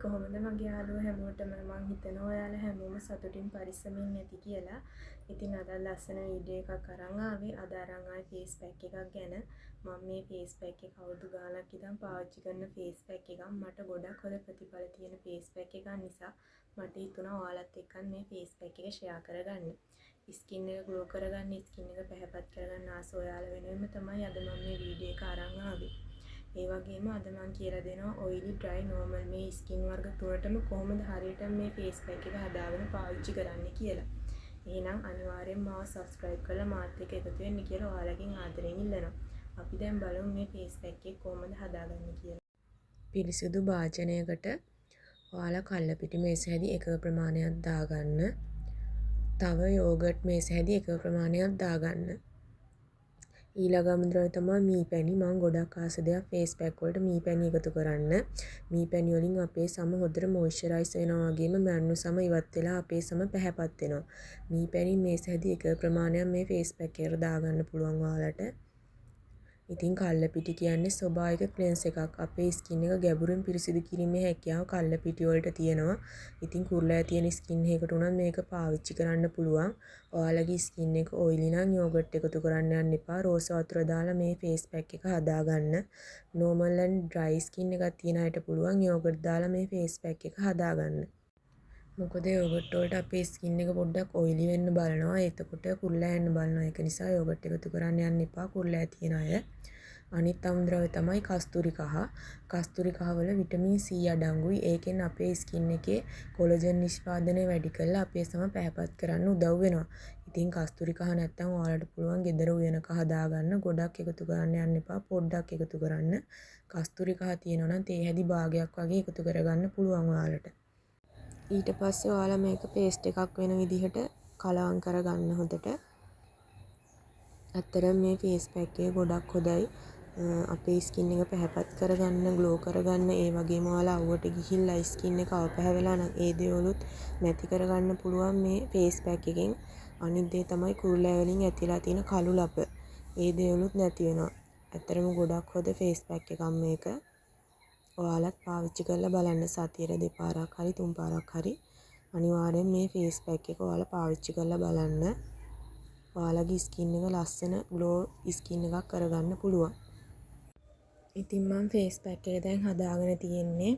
කොහොමද මගේ යාළුවෝ හැමෝටම මං හිතනවා ඔයාලා හැමෝම සතුටින් පරිස්සමින් නැති කියලා. ඉතින් අද ලස්සන වීඩියෝ එකක් අරන් ආවේ. අද අරන් ආවේ ෆේස් පැක් එකක් ගැන. මම මේ ෆේස් පැක් එක අවුරුදු ගාණක් ඉඳන් පාවිච්චි කරන ෆේස් පැක් එකක්. මට ගොඩක් හොඳ ප්‍රතිඵල තියෙන ෆේස් පැක් එකක් නිසා මට හිතුණා ඔයාලත් එක්ක මේ ෆේස් පැක් එක ෂෙයා කරගන්න. ස්කින් එක ග්ලෝ කරගන්න, ස්කින් එක පැහැපත් කරගන්න ආස ඔයාලා වෙනුවෙන්ම තමයි අද මම මේ වීඩියෝ එක අරන් ආවේ. ඒ වගේම අද මම කියලා දෙනවා ඔයිලි ඩ්‍රයි නෝමල් මේ ස්කින් වර්ග තුනටම කොහොමද හරියටම මේ ෆේස් පැක් එක හදාගෙන පාවිච්චි කරන්න කියලා. එහෙනම් අනිවාර්යෙන් මාව සබ්ස්ක්‍රයිබ් කරලා මාත් එක්ක එකතු වෙන්න කියලා ඔයාලගෙන් ආදරෙන් ඉල්ලනවා. අපි දැන් බලමු මේ ෆේස් පැක් එක කොහොමද හදාගන්නේ කියලා. පිරිසිදු භාජනයකට ඔයාලා කල්ල පිටි මේස හැදි එකක ප්‍රමාණයක් දාගන්න. තව යෝගට් මේස හැදි එකක ප්‍රමාණයක් දාගන්න. ඊළඟ අමුද්‍රව්‍ය තමයි මී පැණි. මම ගොඩක් ආස දෙයක් ෆේස් පැක් වලට මී පැණි එකතු කරන්න. මී පැණි වලින් අපේ සම හොඳට මොයිස්චරයිස් වෙනවා වගේම මැරුණු සම ඉවත් වෙලා අපේ සම පැහැපත් වෙනවා. මී පැණි මේස හැදි එක ප්‍රමාණයක් මේ ෆේස් පැක් එකට දාගන්න පුළුවන් ඔයාලට. ඉතින් කල්ල පිටි කියන්නේ ස්වභාවික ක්ලෙන්ස් එකක්. අපේ ස්කින් එක ගැඹුරින් පිරිසිදු කිරීමේ හැකියාව කල්ල පිටි වලට තියෙනවා. ඉතින් කුරුලා තියෙන ස්කින් එකකට උනත් මේක පාවිච්චි කරන්න පුළුවන්. ඔයාලගේ ස්කින් එක ඔයිලි නම් යෝගට් එකතු කරන්න යන්න එපා. රෝස වතුර දාලා මේ ෆේස් පැක් එක හදාගන්න. නෝමල් ඇන්ඩ් ඩ්‍රයි ස්කින් එකක් තියෙන අයට පුළුවන් යෝගට් දාලා මේ ෆේස් පැක් එක හදාගන්න. මොකද යෝගට් වලට අපේ ස්කින් එක පොඩ්ඩක් ඔයිලි වෙන්න බලනවා. එතකොට කුරුලා යන්න බලනවා. ඒක නිසා යෝගට් එකතු කරන්න යන්න එපා කුරුලා තියෙන අය. අනිත් අමුද්‍රව්‍ය තමයි කස්තුරි කහ. කස්තුරි කහ වල විටමින් C අඩංගුයි. ඒකෙන් අපේ ස්කින් එකේ කොලජන් නිෂ්පාදනය වැඩි කරලා අපේ සම පැහැපත් කරන්න උදව් වෙනවා. ඉතින් කස්තුරි කහ නැත්තම් ඔයාලට පුළුවන් ගෙදර උයන කහ දාගන්න. ගොඩක් එකතු කරන්න යන්න එපා. පොඩ්ඩක් එකතු කරන්න. කස්තුරි කහ තියෙනවා නම් තේ හැදි භාගයක් වගේ එකතු කරගන්න පුළුවන් ඔයාලට. ඊට පස්සේ ඔයාලා මේක පේස්ට් එකක් වෙන විදිහට කලවම් කරගන්න හොඳට. ඇත්තටම මේ ෆේස් පැක් එක ගොඩක් හොඳයි. අපේ ස්කින් එක පැහැපත් කරගන්න, ග්ලෝ කරගන්න, ඒ වගේම ඔයාලා අවුවට ගිහිල්ලා ස්කින් එක අවපැහැවෙලා නම් ඒ දේවලුත් නැති කරගන්න පුළුවන් මේ ෆේස් පැක් එකෙන්. අනිත් දේ තමයි කුරුලෑ වලින් ඇතිලා තියෙන කළු ලප. ඒ දේවලුත් නැති වෙනවා. ඇත්තටම ගොඩක් හොඳ ෆේස් පැක් එකක් මේක. ඔයාලත් පාවිච්චි කරලා බලන්න. සතියට දෙපාරක් හරි තුන් පාරක් හරි අනිවාර්යෙන් මේ ෆේස් පැක් එක ඔයාලා පාවිච්චි කරලා බලන්න. ඔයාලගේ ස්කින් එක ලස්සන ග්ලෝ ස්කින් එකක් කරගන්න පුළුවන්. ඉතින් මම ෆේස් පැක් එක දැන් හදාගෙන තියෙන්නේ.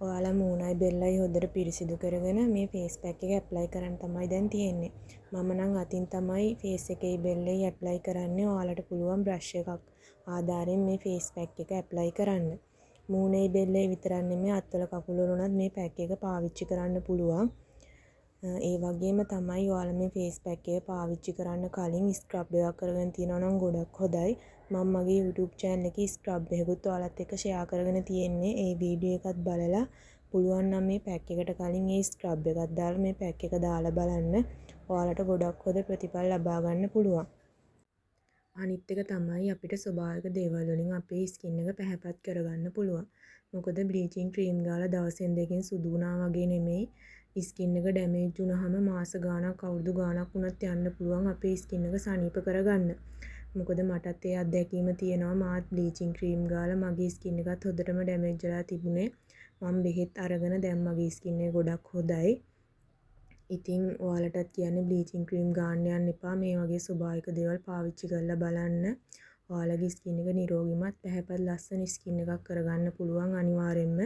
ඔයාලා මූණයි බෙල්ලයි හොඳට පිරිසිදු කරගෙන මේ ෆේස් පැක් එක ඇප්ලයි කරන්න තමයි දැන් තියෙන්නේ. මම නම් අතින් තමයි ෆේස් එකේ බෙල්ලේ ඇප්ලයි කරන්නේ. ඔයාලට පුළුවන් බ්‍රෂ් එකක් ආධාරයෙන් මේ ෆේස් පැක් එක ඇප්ලයි කරන්න. මූණේ බෙල්ලේ විතරක් නෙමෙයි අත්වල කකුල වල උනත් මේ පැක් එක පාවිච්චි කරන්න පුළුවන්. ඒ වගේම තමයි ඔයාලා මේ ෆේස් පැක් එක පාවිච්චි කරන්න කලින් ස්ක්‍රබ් එකක් කරගෙන තියනවා නම් ගොඩක් හොඳයි. මම මගේ YouTube channel එකේ ස්ක්‍රබ් එකකුත් ඔයාලත් එක්ක ෂෙයා කරගෙන තියෙන්නේ. ඒ වීඩියෝ එකත් බලලා පුළුවන් නම් මේ පැක් එකට කලින් ඒ ස්ක්‍රබ් එකක් දාලා මේ පැක් එක දාලා බලන්න. ඔයාලට ගොඩක් හොඳ ප්‍රතිඵල ලබා ගන්න පුළුවන්. අනිත් එක තමයි අපිට ස්වභාවික දේවල් වලින් අපේ ස්කින් එක පැහැපත් කරගන්න පුළුවන්. මොකද බ්ලීචින් ක්‍රීම් ගාලා දවසෙන් දෙකෙන් සුදු වුණා වගේ නෙමෙයි. ස්කින් එක ඩැමේජ් වුණාම මාස ගාණක් අවුරුදු ගාණක් වුණත් යන්න පුළුවන් අපේ ස්කින් එක සනීප කරගන්න. මොකද මටත් ඒ අත්දැකීම තියෙනවා. මාත් බ්ලීචින් ක්‍රීම් ගාලා මගේ ස්කින් එකත් හොඳටම ඩැමේජ් වෙලා තිබුණේ. මම බෙහෙත් අරගෙන දැන් මගේ ස්කින් එක ගොඩක් හොඳයි. ඉතින් ඔයාලටත් කියන්නේ බ්ලීචින් ක්‍රීම් ගාන්න යන්න එපා. මේ වගේ ස්වභාවික දේවල් පාවිච්චි කරලා බලන්න. ඔයාලගේ ස්කින් එක නිරෝගිමත් පැහැපත් ලස්සන ස්කින් එකක් කරගන්න පුළුවන් අනිවාර්යෙන්ම.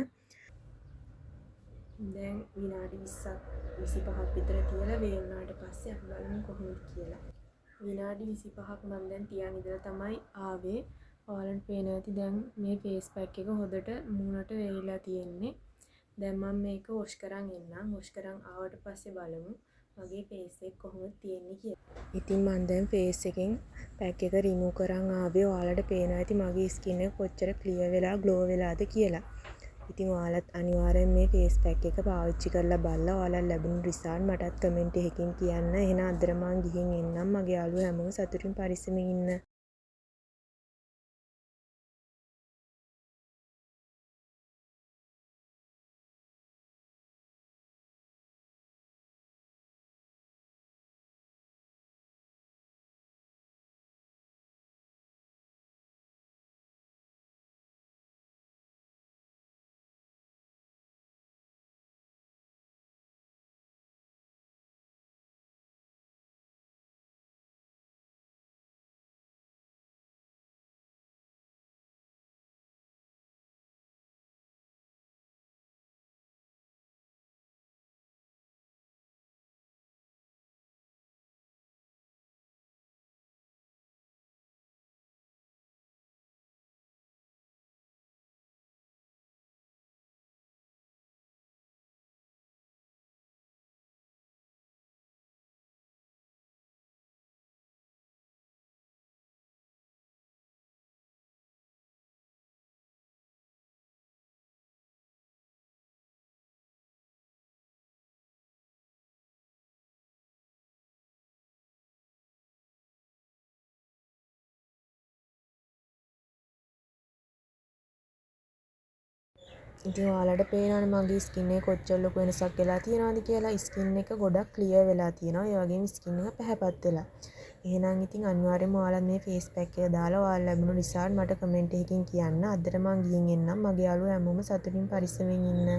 දැන් විනාඩි 20ක් 25ක් විතර තියලා වේවුනාට පස්සේ අපි බලමු කොහොමද කියලා. විනාඩි 25ක් මම දැන් තියන් ඉඳලා තමයි ආවේ. ඔයාලට පේනවා ඇති දැන් මේ ෆේස් පැක් එක හොඳට මූණට වේවිලා තියෙන්නේ. දැන් මම මේක වොෂ් කරන් එන්නම්. වොෂ් කරන් ආවට පස්සේ බලමු මගේ ෆේස් එක කොහොමද තියෙන්නේ කියලා. ඉතින් මම දැන් ෆේස් එකෙන් පැක් එක රිමූව් කරන් ආවේ. ඔයාලට පේනවා ඇති මගේ ස්කින් එක කොච්චර ක්ලියර් වෙලා ග්ලෝ වෙලාද කියලා. ඉතින් ඔයාලත් අනිවාර්යෙන් මේ ෆේස් පැක් එක පාවිච්චි කරලා බලලා ඔයාලට ලැබුණු රිසල්ට් මටත් කමෙන්ට් එකකින් කියන්න. එහෙනම් අදට මං ගිහින් එන්නම්. මගේ යාළුවෝ හැමෝම සතුටින් පරිස්සමින් ඉන්න. ඉතින් ඔයාලට පේනවනේ මගේ ස්කින් එක කොච්චර ලොකු වෙනසක් වෙලා තියෙනවද කියලා. ස්කින් එක ගොඩක් ක්ලියර් වෙලා තියෙනවා. ඒ වගේම ස්කින් එක පැහැපත් වෙලා. එහෙනම් ඉතින් අනිවාර්යෙන්ම ඔයාලා මේ ෆේස් පැක් එක දාලා ඔයාලා ලැබුණු රිසල්ට් මට කමෙන්ට් එකකින් කියන්න. අදට මං ගිහින් එන්නම්. මගේ යාළුවෝ හැමෝම සතුටින් පරිස්සමෙන් ඉන්න.